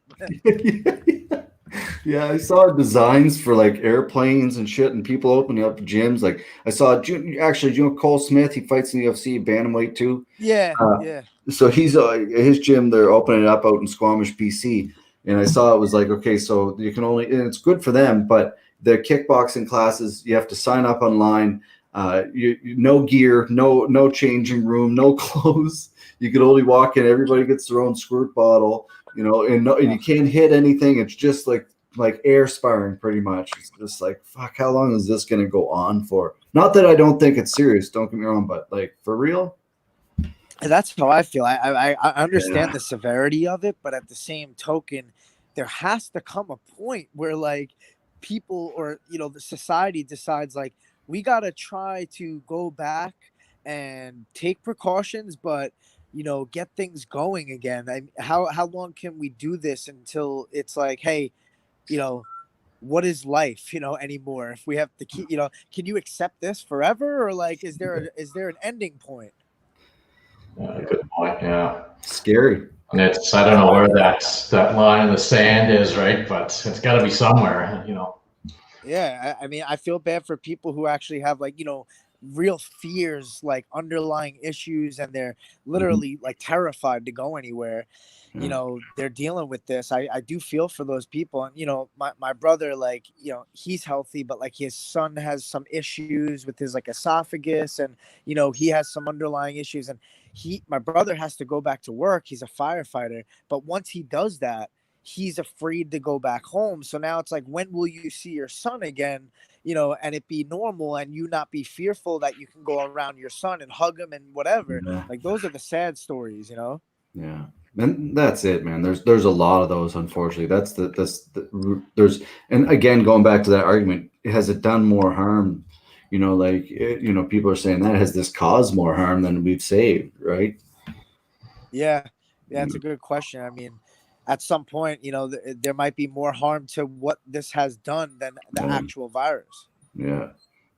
yeah. I saw designs for like airplanes and shit, and people opening up gyms. Like, I saw actually, Cole Smith. He fights in the UFC bantamweight too. Yeah, Uh, yeah. so he's his gym. They're opening it up out in Squamish, BC, and I saw it was like, okay, so you can only, and it's good for them, but the kickboxing classes you have to sign up online. No gear, no changing room, no clothes. You could only walk in. Everybody gets their own squirt bottle, and you can't hit anything. It's just like air sparring, pretty much. It's just like, fuck, how long is this going to go on for? Not that I don't think it's serious. Don't get me wrong, but like, for real. And that's how I feel. I understand Yeah. the severity of it, but at the same token, there has to come a point where like people, or the society decides like we gotta try to go back and take precautions, but get things going again. How long can we do this until it's like, hey, you know, what is life, anymore? If we have to keep, can you accept this forever, or like, is there an ending point? Good point. Yeah. Scary. And I don't know where that line in the sand is, right? But it's got to be somewhere. Yeah, I mean, I feel bad for people who actually have like, real fears, like underlying issues, and they're Mhm. literally like terrified to go anywhere. Yeah. They're dealing with this. I do feel for those people. And, my brother, like, he's healthy, but like his son has some issues with his like esophagus, and, he has some underlying issues. And my brother has to go back to work. He's a firefighter. But once he does that, he's afraid to go back home. So now it's like, when will you see your son again? And it be normal, and you not be fearful that you can go around your son and hug him and whatever. Yeah. Like, those are the sad stories. Yeah. And that's it, man. There's a lot of those, unfortunately. There's, and again, going back to that argument, has it done more harm? People are saying that has this caused more harm than we've saved, right? Yeah, it's a good question. I mean, at some point, there might be more harm to what this has done than the Yeah. actual virus. Yeah.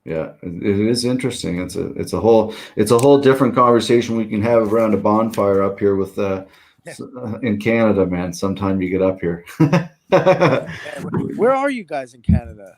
Yeah, it is interesting. It's a whole different conversation we can have around a bonfire up here with in Canada, man. Sometime you get up here. Where are you guys in Canada?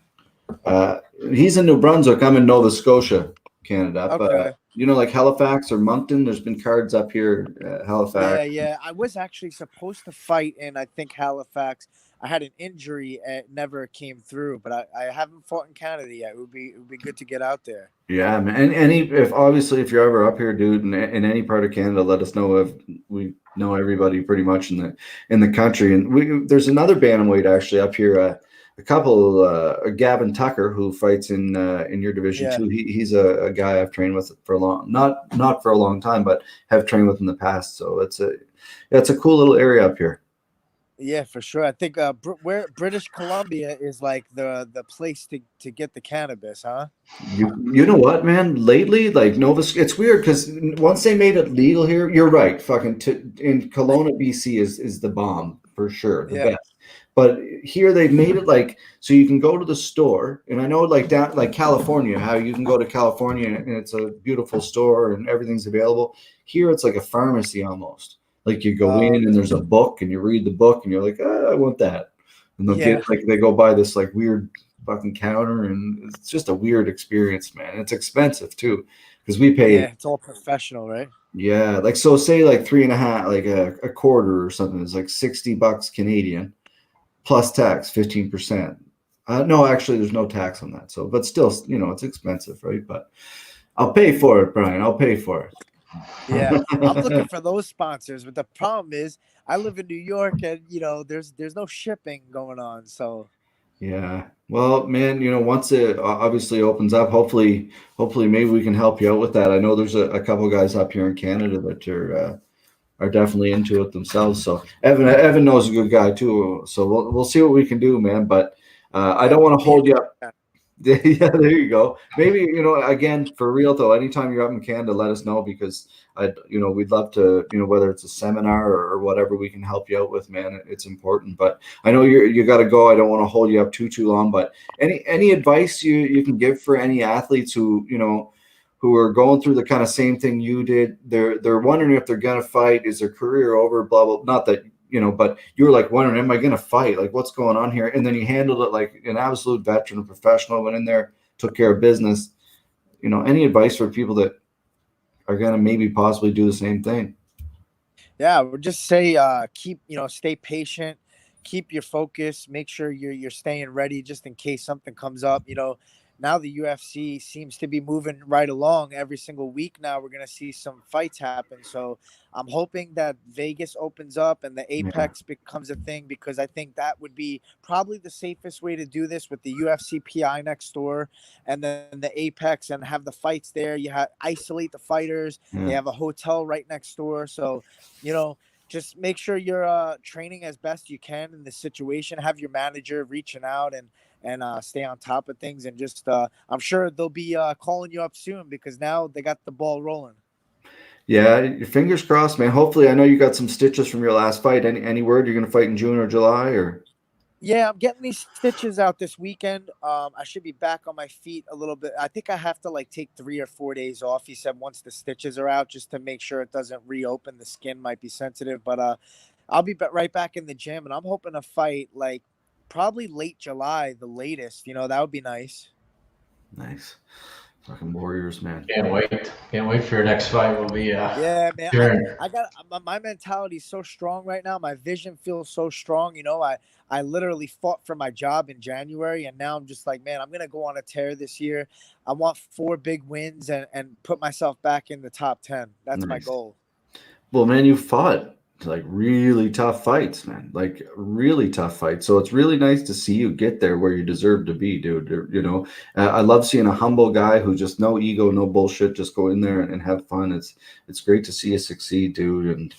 He's in New Brunswick. I'm in Nova Scotia, Canada. Okay. like Halifax or Moncton. There's been cards up here, Halifax. Yeah. I was actually supposed to fight in, I think, Halifax. I had an injury and it never came through, but I haven't fought in Canada yet. It would be good to get out there. Yeah, man. And if you're ever up here, dude, in any part of Canada, let us know. If we know everybody pretty much in the country. And there's another bantamweight actually up here. A couple, Gavin Tucker, who fights in your division Yeah. too. He's a guy I've trained with for a long, not for a long time, but have trained with in the past. So it's a cool little area up here. Yeah, for sure. I think where British Columbia is like the place to get the cannabis, huh? You know what, man? Lately, like it's weird because once they made it legal here, you're right. Fucking in Kelowna, BC is the bomb for sure, the Yeah. best. But here they've made it like so you can go to the store, and I know like down like California, how you can go to California and it's a beautiful store and everything's available. Here it's like a pharmacy almost. Like you go in and there's a book and you read the book and you're like, I want that. And they'll Yeah. get like they go buy this like weird fucking counter and it's just a weird experience, man. It's expensive too because we pay. Yeah, it's all professional, right? Yeah, like so say like 3.5, like a quarter or something is like $60 Canadian plus tax, 15%. No, actually, there's no tax on that. So, but still, it's expensive, right? But I'll pay for it, Brian. I'll pay for it. Yeah, I'm looking for those sponsors, but the problem is I live in New York, and there's no shipping going on. So Yeah. Well, man, once it obviously opens up, hopefully maybe we can help you out with that. I know there's a couple guys up here in Canada that are definitely into it themselves. So Evan knows a good guy too. So we'll see what we can do, man. But I don't want to hold you up. Yeah, there you go. Maybe again for real though. Anytime you're up in Canada, let us know because we'd love to whether it's a seminar or whatever we can help you out with, man. It's important. But I know you got to go. I don't want to hold you up too long. But any advice you can give for any athletes who who are going through the kind of same thing you did? They're wondering if they're gonna fight. Is their career over? Blah blah. Not that. But you were like wondering, am I going to fight? Like, what's going on here? And then you handled it like an absolute veteran, a professional, went in there, took care of business. Any advice for people that are going to maybe possibly do the same thing? Yeah, we'll just say stay patient, keep your focus, make sure you're staying ready just in case something comes up. Now the UFC seems to be moving right along every single week. Now we're going to see some fights happen. So I'm hoping that Vegas opens up and the Apex becomes a thing because I think that would be probably the safest way to do this with the UFC PI next door and then the Apex and have the fights there. You isolate the fighters. Yeah. They have a hotel right next door. So, just make sure you're training as best you can in this situation. Have your manager reaching out and stay on top of things. And just I'm sure they'll be calling you up soon because now they got the ball rolling. Yeah, your fingers crossed, man. Hopefully, I know you got some stitches from your last fight. Any word you're going to fight in June or July or? Yeah, I'm getting these stitches out this weekend. I should be back on my feet a little bit. I think I have to take 3 or 4 days off. He said once the stitches are out, just to make sure it doesn't reopen. The skin might be sensitive, but I'll be right back in the gym, and I'm hoping to fight probably late July, the latest. That would be nice. Nice. Fucking Warriors, man. Can't wait for your next fight. Will be yeah, man. sure. I got my mentality is so strong right now. My vision feels so strong. I literally fought for my job in January, and now I'm just like, man, I'm gonna go on a tear this year. I want 4 big wins and put myself back in the top 10. That's my goal. Well, man, you fought really tough fights, man. Really tough fights. So it's really nice to see you get there where you deserve to be, dude. I love seeing a humble guy who just no ego, no bullshit, just go in there and have fun. It's great to see you succeed, dude. And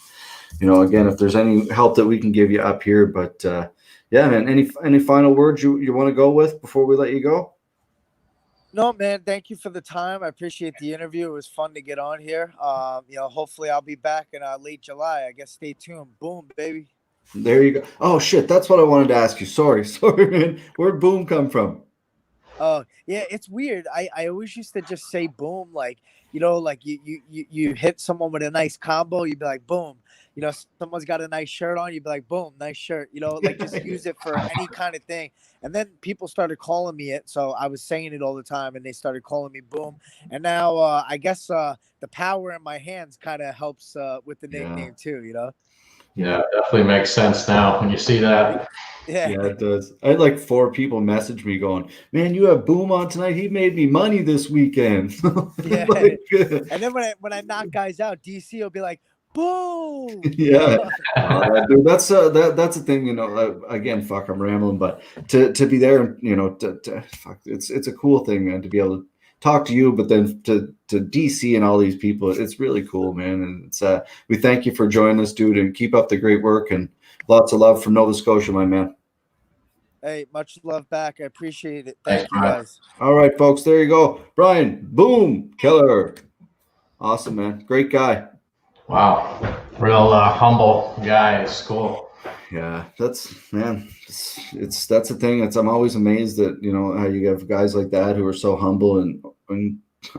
again, if there's any help that we can give you up here, but yeah, man. Any final words you want to go with before we let you go? No, man, thank you for the time. I appreciate the interview. It was fun to get on here. Hopefully I'll be back in late July. I guess stay tuned. Boom, baby. There you go. Oh, shit. That's what I wanted to ask you. Sorry, man. Where'd boom come from? Oh, yeah, it's weird. I always used to just say boom, you hit someone with a nice combo, you'd be like, boom. you know, someone's got a nice shirt on, you'd be like, boom, nice shirt, you know, like just use it for any kind of thing. And then people started calling me it. So I was saying it all the time and they started calling me Boom. And now I guess the power in my hands kind of helps with the nickname too, you know? Yeah, it definitely makes sense now when you see that. Yeah. Yeah, it does. I had like 4 people message me going, "Man, you have Boom on tonight. He made me money this weekend." Yeah. Like, And then when I knock guys out, DC will be like, Boom. yeah. Dude, that's the thing, you know. Again, fuck, I'm rambling, but to be there, you know, fuck, it's a cool thing, man, to be able to talk to you, but then to DC and all these people, it's really cool, man. And it's we thank you for joining us, dude, and keep up the great work, and lots of love from Nova Scotia, my man. Hey, much love back. I appreciate it. Thanks, Thank you, Brian. guys. All right, folks, there you go. Brian, Boom, Kelleher. Awesome, man. Great guy. Wow, real humble guy. It's cool. Yeah, that's that's the thing. I'm always amazed that, you know, how you have guys like that who are so humble, and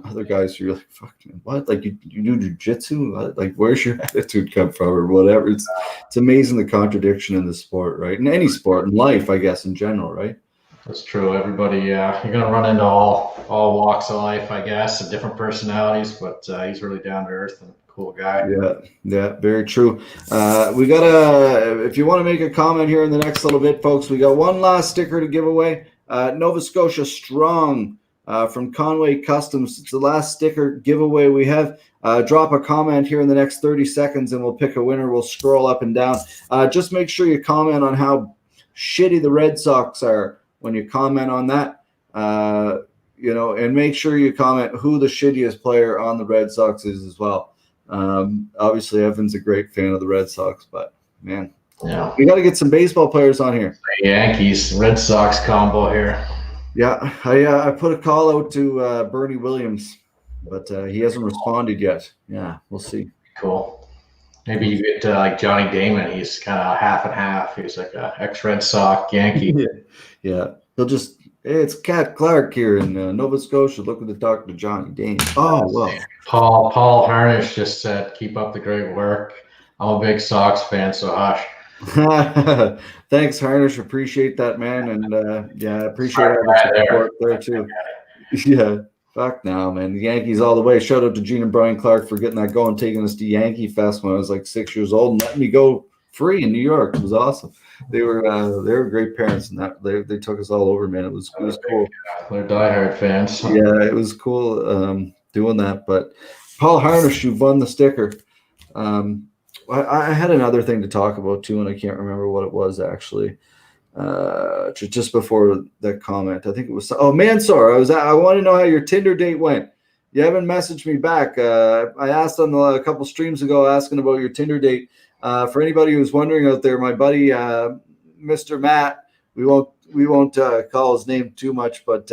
other guys who are like, fuck, man, what? Like you do jujitsu? Like, where's your attitude come from, or whatever? It's amazing the contradiction in the sport, right? In any sport, in life, I guess, in general, right? That's true. Everybody, you're gonna run into all walks of life, I guess, and different personalities. But he's really down to earth and cool guy. Yeah, very true. We got if you want to make a comment here in the next little bit, folks, we got one last sticker to give away. Nova Scotia Strong from Conway Customs. It's the last sticker giveaway we have. Drop a comment here in the next 30 seconds and we'll pick a winner. We'll scroll up and down. Just make sure you comment on how shitty the Red Sox are when you comment on that. You know, and make sure you comment who the shittiest player on the Red Sox is as well. Obviously Evan's a great fan of the Red Sox, but man, Yeah, we got to get some baseball players on here. Yankees Red Sox combo here. Yeah, I put a call out to Bernie Williams, but he hasn't responded yet. Yeah, we'll see. Cool. Maybe you get like Johnny Damon. He's kind of half and half. He's like a ex-Red Sox Yankee. Yeah, he'll just, hey, it's Cat Clark here in Nova Scotia. Looking to talk to Johnny Damon. Oh, well. Paul Harnish just said, "Keep up the great work. I'm a big Sox fan, so hush." Thanks, Harnish. Appreciate that, man. And yeah, appreciate all the support there too. Yeah, fuck now, man. The Yankees all the way. Shout out to Gene and Brian Clark for getting that going, taking us to Yankee Fest when I was like 6 years old and letting me go free in New York. It was awesome. They were great parents, and that they took us all over, man. It was cool. They're diehard fans. Yeah, it was cool doing that. But Paul Harnish, you've won the sticker. I had another thing to talk about too, and I can't remember what it was actually. Just before that comment, I think it was Mansour. I want to know how your Tinder date went. You haven't messaged me back. I asked on a couple streams ago, asking about your Tinder date. For anybody who's wondering out there, my buddy Mr. Matt, we won't call his name too much, but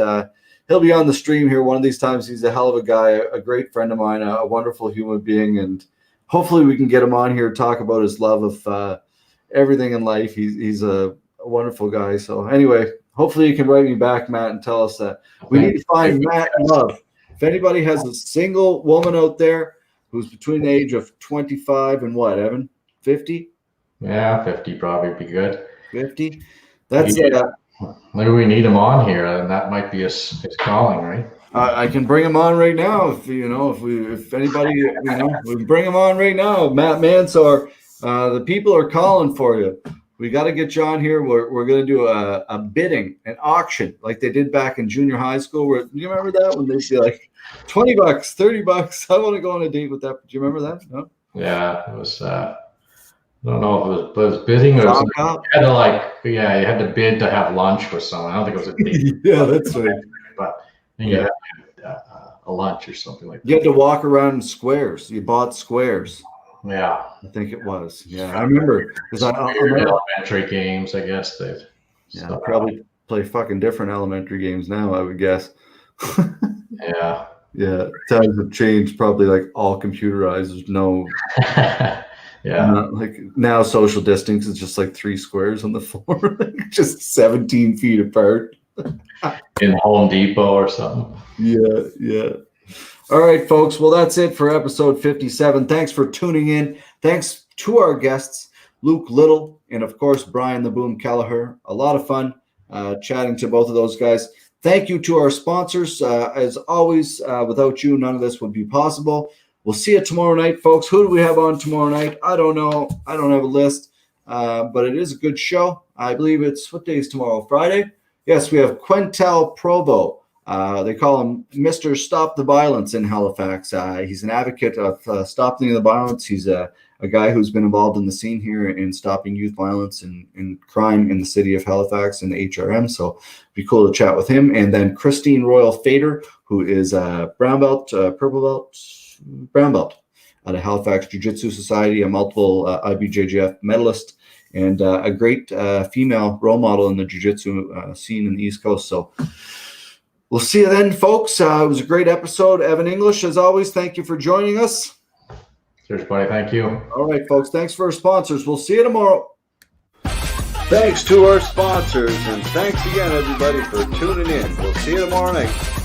he'll be on the stream here one of these times. He's a hell of a guy, a great friend of mine, a wonderful human being, and hopefully we can get him on here to talk about his love of everything in life. He's a wonderful guy. So anyway, hopefully you can write me back, Matt, and tell us that we need to find Matt love. If anybody has a single woman out there who's between the age of 25 and what, Evan? 50? Yeah, 50 probably be good. 50? That's maybe we need him on here, and that might be his calling, right? I can bring him on right now if anybody, we can bring him on right now. Matt Mansour, the people are calling for you. We got to get you on here. We're going to do a bidding, an auction like they did back in junior high school. Do you remember that when they say like $20, $30? I want to go on a date with that. Do you remember that? No. Yeah, it was. I don't know if it was bidding or you had to bid to have lunch with someone. I don't think it was a date. Yeah, that's right. But you had a lunch or something like that. You had to walk around in squares. You bought squares. Yeah, I think it was. Yeah, I remember. Elementary games, I guess. They'll probably play fucking different elementary games now, I would guess. Yeah. Yeah, times have changed. Probably like all computerized. There's no. Yeah. Like now, social distance is just like 3 squares on the floor, just 17 feet apart. In Home Depot or something. Yeah. All right, folks. Well, that's it for episode 57. Thanks for tuning in. Thanks to our guests, Luke Little and, of course, Brian the Boom Kelleher. A lot of fun chatting to both of those guys. Thank you to our sponsors. As always, without you, none of this would be possible. We'll see you tomorrow night, folks. Who do we have on tomorrow night? I don't know. I don't have a list, but it is a good show. I believe it's, what day is tomorrow? Friday? Yes, we have Quintel Provo. They call him Mr. Stop the Violence in Halifax. He's an advocate of stopping the violence. He's a guy who's been involved in the scene here in stopping youth violence and crime in the city of Halifax and the HRM. So it'd be cool to chat with him. And then Christine Royal Fader, who is a brown belt, purple belt, brown belt out of Halifax Jiu-Jitsu Society, a multiple IBJJF medalist, and a great female role model in the jiu-jitsu scene in the East Coast. So we'll see you then, folks. It was a great episode. Evan English, as always, thank you for joining us. Cheers, buddy. Thank you. All right, folks. Thanks for our sponsors. We'll see you tomorrow. Thanks to our sponsors, and thanks again, everybody, for tuning in. We'll see you tomorrow night.